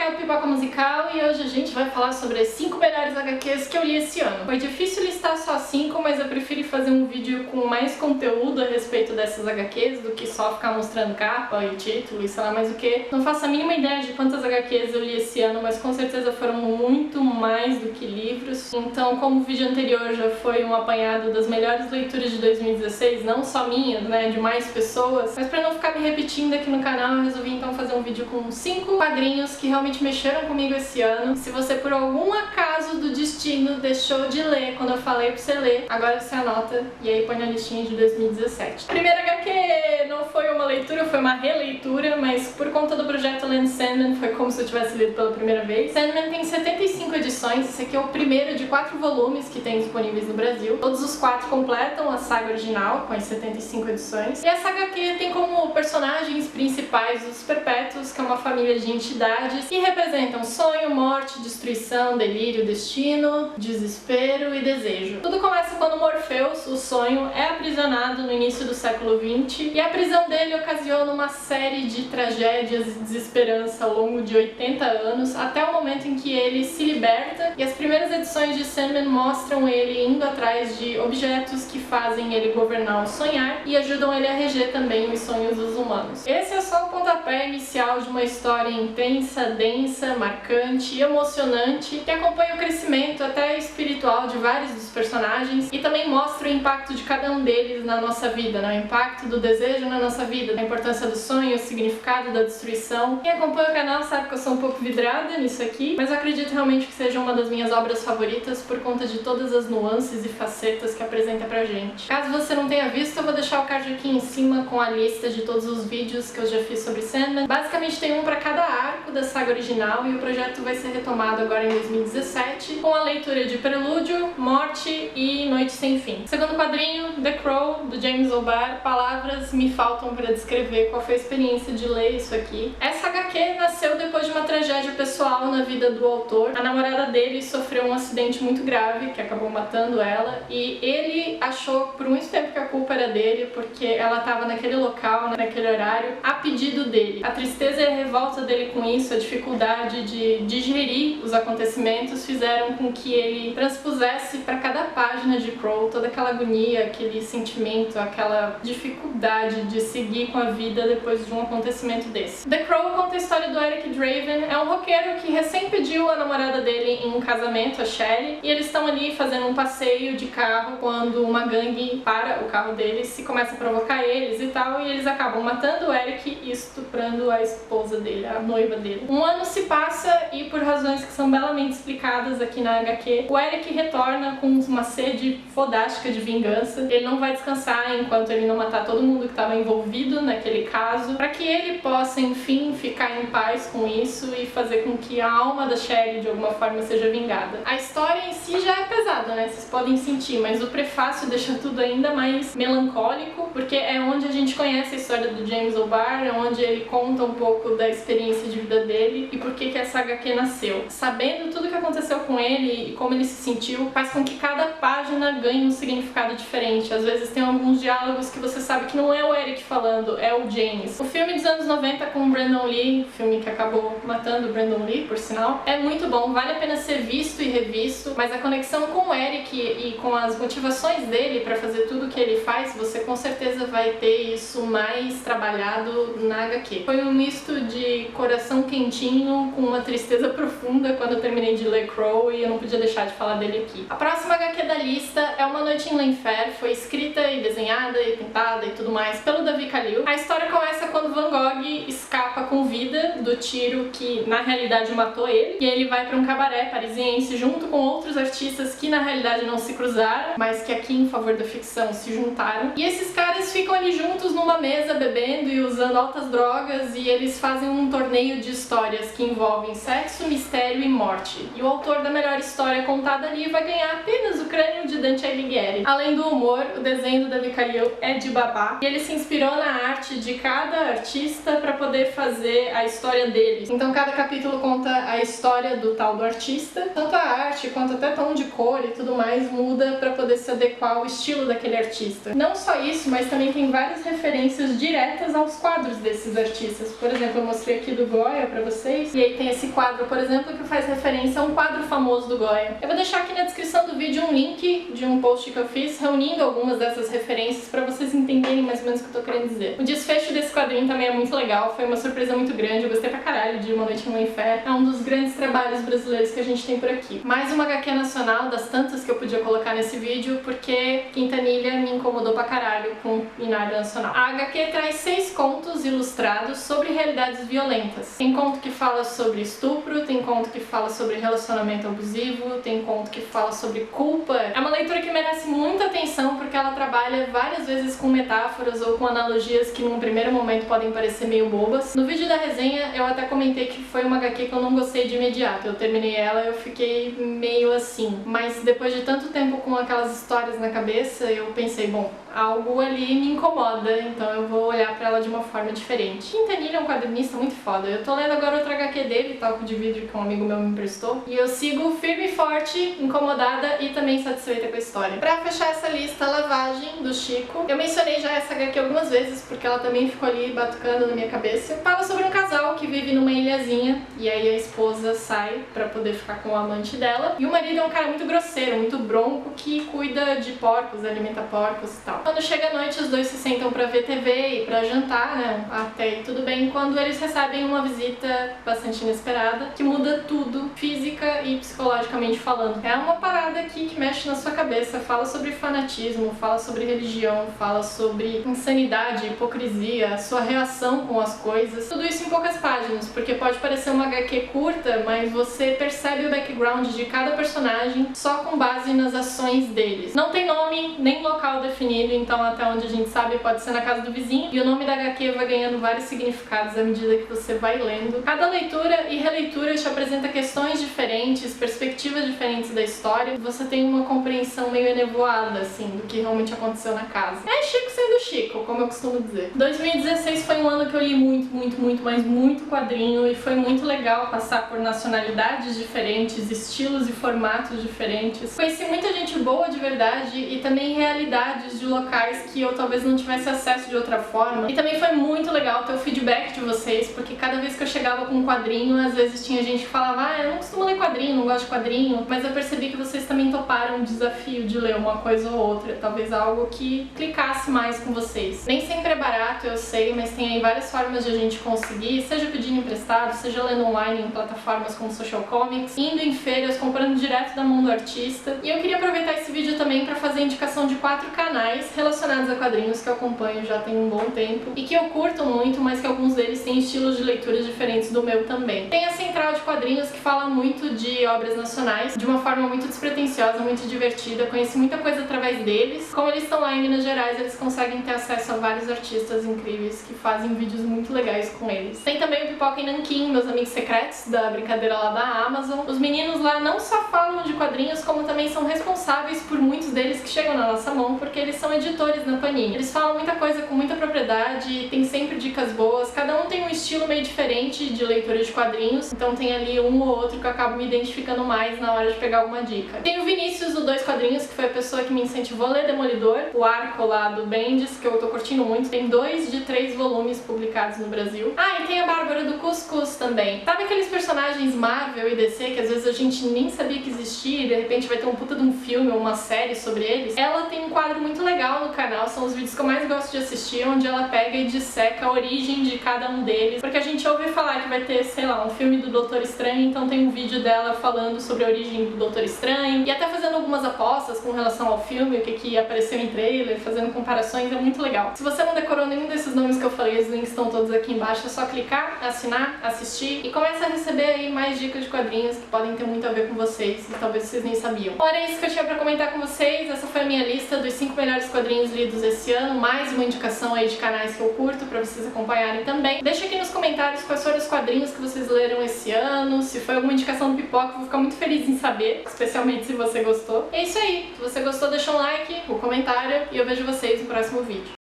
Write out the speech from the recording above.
é o Pipoca Musical e hoje a gente vai falar sobre as 5 melhores HQs que eu li esse ano. Foi difícil listar só 5, mas eu preferi fazer um vídeo com mais conteúdo a respeito dessas HQs do que só ficar mostrando capa e título e sei lá mais o que. Não faço a mínima ideia de quantas HQs eu li esse ano, mas com certeza foram muito mais do que livros. Então, como o vídeo anterior já foi um apanhado das melhores leituras de 2016, não só minhas, né, de mais pessoas, mas pra não ficar me repetindo aqui no canal, eu resolvi então fazer um vídeo com 5 quadrinhos que realmente mexeram comigo esse ano. Se você por algum acaso do destino deixou de ler quando eu falei pra você ler, agora você anota e aí põe na listinha de 2017. Primeira HQ não foi uma leitura, foi uma releitura, mas por conta do projeto Lendo Sandman foi como se eu tivesse lido pela primeira vez. Sandman tem 75 edições, esse aqui é o primeiro de 4 volumes que tem disponíveis no Brasil. Todos os 4 completam a saga original com as 75 edições. E essa HQ tem como personagens principais os Perpétuos, que é uma família de entidades que representam sonho, morte, destruição, delírio, destino, desespero e desejo. Tudo começa quando Morpheus, o sonho, é aprisionado no início do século XX e a prisão dele ocasiona uma série de tragédias e desesperança ao longo de 80 anos, até o momento em que ele se liberta, e as primeiras edições de Sandman mostram ele indo atrás de objetos que fazem ele governar o sonhar e ajudam ele a reger também os sonhos dos humanos. Esse é só o pontapé inicial de uma história intensa, densa, marcante e emocionante que acompanha o crescimento até espiritual de vários dos personagens e também mostra o impacto de cada um deles na nossa vida, né? O impacto do desejo na nossa vida, a importância do sonho, o significado da destruição. Quem acompanha o canal sabe que eu sou um pouco vidrada nisso aqui, mas eu acredito realmente que seja uma das minhas obras favoritas por conta de todas as nuances e facetas que apresenta pra gente. Caso você não tenha visto, eu vou deixar o card aqui em cima com a lista de todos os vídeos que eu já fiz sobre Sandman. Basicamente tem um pra cada arco da saga original e o projeto vai ser retomado agora em 2017 com a leitura de Prelúdio, Morte e Noite Sem Fim. Segundo quadrinho, The Crow, do James O'Barr. Palavras me faltam para descrever qual foi a experiência de ler isso aqui. Essa HQ nasceu depois de uma tragédia pessoal na vida do autor. A namorada dele sofreu um acidente muito grave que acabou matando ela e ele achou por muito tempo que a culpa era dele porque ela estava naquele local, naquele horário, a pedido dele. A tristeza e a revolta dele com isso, a dificuldade de digerir os acontecimentos fizeram com que ele transpusesse para cada página de Crow toda aquela agonia, aquele sentimento, aquela dificuldade de seguir com a vida depois de um acontecimento desse. The Crow conta a história do Eric Draven, é um roqueiro que recém pediu a namorada dele em um casamento, a Shelley, e eles estão ali fazendo um passeio de carro quando uma gangue para o carro deles e começa a provocar eles e tal, e eles acabam matando o Eric e estuprando a esposa dele, a noiva dele. Um ano se passa e por razões que são belamente explicadas aqui na HQ, o Eric retorna com uma sede fodástica de vingança. Ele não vai descansar enquanto ele não matar todo mundo que estava envolvido naquele caso, para que ele possa, enfim, ficar em paz com isso e fazer com que a alma da Shelley de alguma forma seja vingada. A história em si já é pesada, né? Vocês podem sentir, mas o prefácio deixa tudo ainda mais melancólico, porque é onde a gente conhece a história do James O'Barr, é onde ele conta um pouco da experiência de vida dele e por que essa HQ nasceu. Sabendo tudo que aconteceu com ele e como ele se sentiu, faz com que cada página ganhe um significado diferente. Às vezes tem alguns diálogos que você sabe que não é o Eric falando, é o James. O filme dos anos 90 com o Brandon Lee, filme que acabou matando o Brandon Lee, por sinal, é muito bom, vale a pena ser visto e revisto, mas a conexão com o Eric e com as motivações dele pra fazer tudo que ele faz, você com certeza vai ter isso mais trabalhado na HQ. Foi um misto de coração quentinho com uma tristeza profunda quando eu terminei de ler Crow e eu não podia deixar de falar dele aqui. A próxima HQ da lista é Uma Noite em Lenfer, foi escrita e desenhada e pintada e tudo mais pelo Davi Khalil. A história começa quando Van Gogh escapa com vida do tiro que na realidade matou ele, e ele vai para um cabaré parisiense junto com outros artistas que na realidade não se cruzaram, mas que aqui em favor da ficção se juntaram. E esses caras ficam ali juntos numa mesa bebendo e usando altas drogas e eles fazem um torneio de histórias que envolvem sexo, mistério e morte. E o autor da melhor história contada ali vai ganhar apenas o Crânio de Dante Alighieri. Além do humor, o desenho do Davi Khalil é de babá e ele se inspirou na arte de cada artista para poder fazer a história deles. Então cada capítulo conta a história do tal do artista, tanto a arte quanto até tom de cor e tudo mais muda para poder se adequar ao estilo daquele artista. Não só isso, mas também tem várias referências diretas aos quadros desses artistas. Por exemplo, eu mostrei aqui do Goya para vocês. vocês. E aí tem esse quadro, por exemplo, que faz referência a um quadro famoso do Goya. Eu vou deixar aqui na descrição do vídeo um link de um post que eu fiz reunindo algumas dessas referências pra vocês entenderem mais ou menos o que eu tô querendo dizer. O desfecho desse quadrinho também é muito legal, foi uma surpresa muito grande, eu gostei pra caralho de Uma Noite no Inferno. É um dos grandes trabalhos brasileiros que a gente tem por aqui. Mais uma HQ nacional das tantas que eu podia colocar nesse vídeo, porque Quintanilha me incomodou pra caralho com Inário Nacional. A HQ traz 6 contos ilustrados sobre realidades violentas. Tem conto que fala sobre estupro, tem conto que fala sobre relacionamento abusivo, tem conto que fala sobre culpa. É uma leitura que merece muita atenção porque ela trabalha várias vezes com metáforas ou com analogias que num primeiro momento podem parecer meio bobas. No vídeo da resenha eu até comentei que foi uma HQ que eu não gostei de imediato. Eu terminei ela e eu fiquei meio assim. Mas depois de tanto tempo com aquelas histórias na cabeça, eu pensei, bom, algo ali me incomoda, então eu vou olhar pra ela de uma forma diferente. Quintanilha é um quadrinista muito foda. Eu tô lendo agora outra HQ dele, Toque de Vidro, que um amigo meu me emprestou, e eu sigo firme e forte, incomodada e também satisfeita com a história. Pra fechar essa lista, Lavagem, do Chico. Eu mencionei já essa HQ algumas vezes, porque ela também ficou ali batucando na minha cabeça. Fala sobre um casal que vive numa ilhazinha, e aí a esposa sai pra poder ficar com o amante dela, e o marido é um cara muito grosseiro, muito bronco, que cuida de porcos, alimenta porcos e tal. Quando chega a noite, os dois se sentam pra ver TV e pra jantar, né? Até aí tudo bem, quando eles recebem uma visita bastante inesperada, que muda tudo, física e psicologicamente falando. É uma parada aqui que mexe na sua cabeça, fala sobre fanatismo, fala sobre religião, fala sobre insanidade, hipocrisia, sua reação com as coisas. Tudo isso em poucas páginas, porque pode parecer uma HQ curta, mas você percebe o background de cada personagem só com base nas ações deles. Não tem nome, nem local definido, então até onde a gente sabe pode ser na casa do vizinho, e o nome da HQ vai ganhando vários significados à medida que você vai lendo. Cada leitura e releitura te apresenta questões diferentes, perspectivas diferentes da história, e você tem uma compreensão meio enevoada, assim, do que realmente aconteceu na casa. É Chico sendo Chico, como eu costumo dizer. 2016 foi um ano que eu li muito, mas muito quadrinho, e foi muito legal passar por nacionalidades diferentes, estilos e formatos diferentes. Conheci muita gente boa de verdade e também realidades de locais que eu talvez não tivesse acesso de outra forma. E também foi muito legal ter o feedback de vocês, porque cada vez que eu chegava com um quadrinho, às vezes tinha gente que falava, ah, eu não costumo ler quadrinho, não gosto de quadrinho, mas eu percebi que vocês também toparam o desafio de ler uma coisa ou outra, talvez algo que clicasse mais com vocês. Nem sempre é barato, eu sei, mas tem aí várias formas de a gente conseguir, seja pedindo emprestado, seja lendo online em plataformas como Social Comics, indo em feiras, comprando direto da mão do artista. E eu queria aproveitar esse vídeo também para fazer indicação de 4 canais relacionados a quadrinhos que eu acompanho já tem um bom tempo e que eu curto muito, mas que alguns deles têm estilos de leituras diferentes do meu também. Tem a Central de Quadrinhos, que fala muito de obras nacionais, de uma forma muito despretensiosa, muito divertida. Conheci muita coisa através deles. Como eles estão lá em Minas Gerais, eles conseguem ter acesso a vários artistas incríveis que fazem vídeos muito legais com eles. Tem também o Pipoca em Nanquim, meus amigos secretos, da brincadeira lá da Amazon. Os meninos lá não só falam de quadrinhos, como também são responsáveis por muitos deles que chegam na nossa mão, porque eles são editores na Panini. Eles falam muita coisa com muita propriedade, tem sempre dicas boas, cada um tem um estilo meio diferente de leitura de quadrinhos, então tem ali um ou outro que eu acabo me identificando mais na hora de pegar alguma dica. Tem o Vinícius do Dois Quadrinhos, que foi a pessoa que me incentivou a ler Demolidor, o arco lá do Bendis, que eu tô curtindo muito, tem 2 de 3 volumes publicados no Brasil. Ah, e tem a Bárbara do Cuscuz também. Sabe aqueles personagens Marvel e DC que às vezes a gente nem sabia que existia e de repente vai ter um puta de um filme ou uma série sobre eles? Ela tem um quadro muito legal no canal, são os vídeos que eu mais gosto de assistir, onde ela pega e disseca a origem de cada um deles, porque a gente ouve falar que vai ter, sei lá, um filme do Doutor Estranho, então tem um vídeo dela falando sobre a origem do Doutor Estranho, e até fazendo algumas apostas com relação ao filme, o que apareceu em trailer, fazendo comparações, é muito legal. Se você não decorou nenhum desses nomes que eu falei, os links estão todos aqui embaixo, é só clicar, assinar, assistir, e começa a receber aí mais dicas de quadrinhos que podem ter muito a ver com vocês, e talvez vocês nem sabiam. Bom, era isso que eu tinha pra comentar com vocês, essa foi a minha lista dos 5 melhores quadrinhos lidos esse ano, mais uma indicação aí de canais que eu curto pra vocês acompanharem também. Deixa aqui nos comentários quais foram os quadrinhos que vocês leram esse ano, se foi alguma indicação do Pipoca, eu vou ficar muito feliz em saber, especialmente se você gostou. É isso aí, se você gostou deixa um like, um comentário e eu vejo vocês no próximo vídeo.